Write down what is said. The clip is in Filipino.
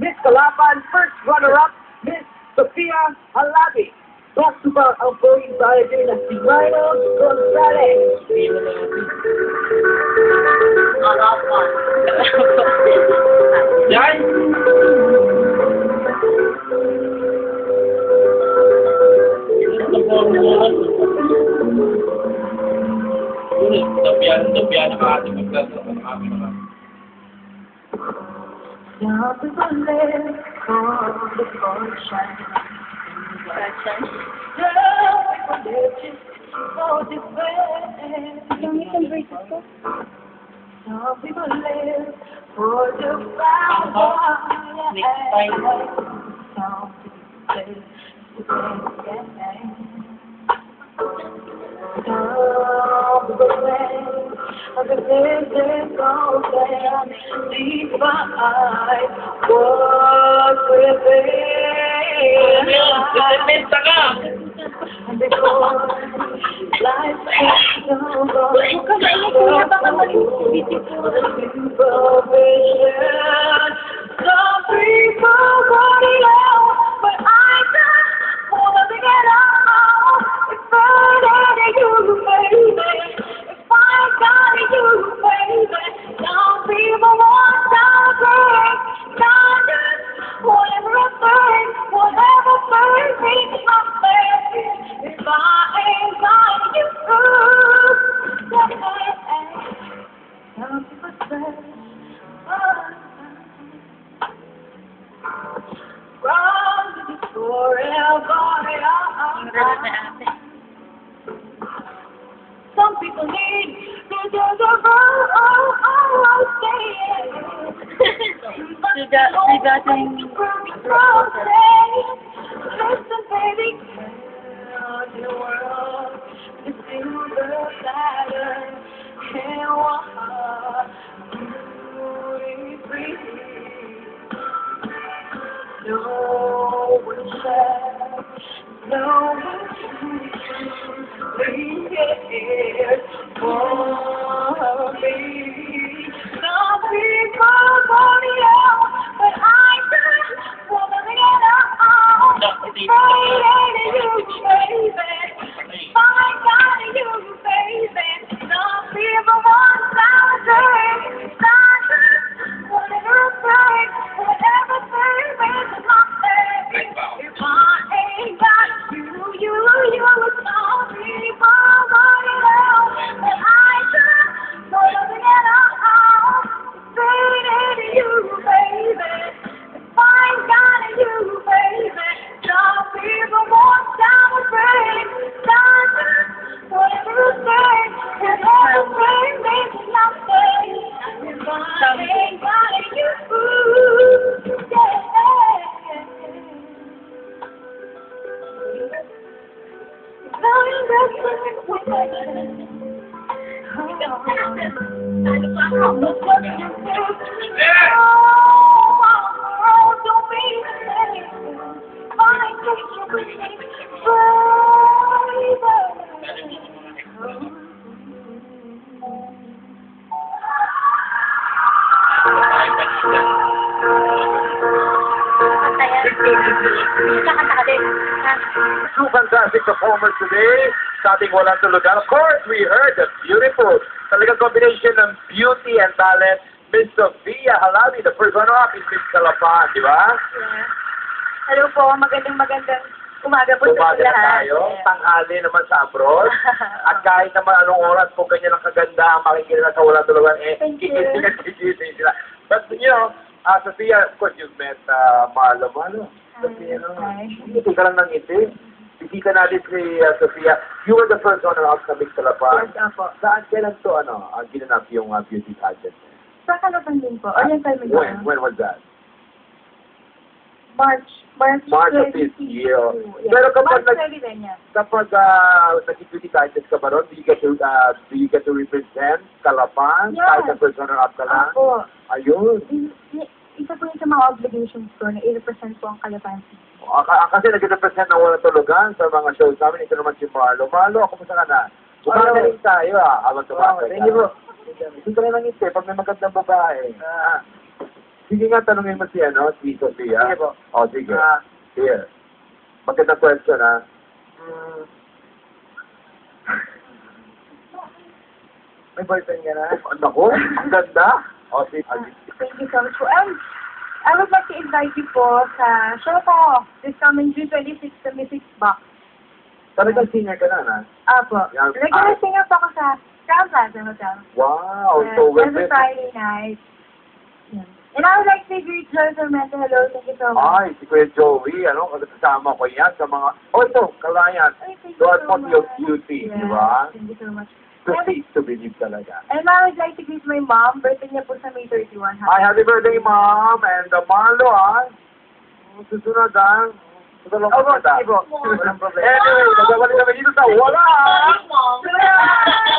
Miss Kalapan, first runner-up, Miss Sophia Halabi. Plus pa ang poging manager na si Rhino Gonzalez. Yan! Tapian ang ating magdasa ng aming mga. Some people live for the sunshine. Some people live just for the fame. Some people live for the power. Some people live to play the game. Of the physical plan, these my eyes was within. And because life is so some people want it all, but I just wanna be it all. It's better than you, baby. I got you, baby. Some people want something, something, whatever brings my baby. If I ain't got you, some people say, run to the forever. Some people need to do the listen, baby, the world is silver pattern and what free. No one said, no one here for me. Some people want it all, but I just wanna be it all. It's better than you, baby. I got you, baby. Some people want something, whatever brings my baby. If I ain't got you, some people want it all, but I just wanna be it all. It's better than you, baby. If I ain't got you, baby. Some people want something, whatever brings nothing. If I ain't got you, Two fantastic performers today sa ating walang tulugan. Of course, we heard the beautiful, talagang combination ng beauty and talent, Miss Sophia Halabi. The first runner-up is Miss Kalapan, di ba? Yeah. Hello po, magandang umaga po sa Umaga na lahat. tayo, tanghali naman sa abroad. At kahit naman anong oras, kung ganyan ang kaganda, ang makikita na sa walang tulugan, kikitin sila. But, you know, Sophia, of course, you've met Marlo. Sophia, hindi ka lang nangiti. Bisita natin si Sophia. You were the first runner-up sa Miss Kalapan. Yes, opo. Saan kailan to, ginanap yung beauty pageant? Sa Kalapan din po. Oriental Mindoro. When was that? March March of this year. Yes. Pero kapag March 20 yan. kapag nag-beauty pageant ka ba ron, do you get to represent Kalapan? Yes. Kahit na first runner-up ka lang? Opo. Ayun. Isa po yun sa mga obligations ko na i-represent po ang Kalapan. Kasi nag-represent ng walang tulugan sa mga shows namin. Ito naman si Marlo. Marlo, kumusta ka na? Bumagaling tayo habang tumatay ka. Thank you po. Hindi ka rin nangiti pag may magandang babae. Sige nga, tanungin mo si Sophia. Sige po. O, sige. Ah. Here. Magandang question, ha? May boyfriend ka na? Naku, ang ganda. O, sige. Thank you so much po. And I would like to invite you po sa show ko this coming June 26 sa Music Box. Talagang singer ka na, ha? Apo. Yeah. Regular singer po ako sa Crown Plaza Hotel. Wow, Yes, so well every Friday night. Yeah. And I would like to greet Joy Fermento. Hello, thank you so much. Ay, si Kuya Joey, kasama ko yan sa mga... Oh, ito, Kalayan. Ay, thank you Lord so of your much. beauty, Yes, di ba? Thank you so much. To see, to believe talaga. And I would like to greet my mom. Birthday niya po sa May 31. Hi, happy birthday, Mom, and Marlo, ha? Susunod, ha? Susunod Opo, kita. sige po. Walang problema. Anyway, magabalik kami dito sa Wala! Mom.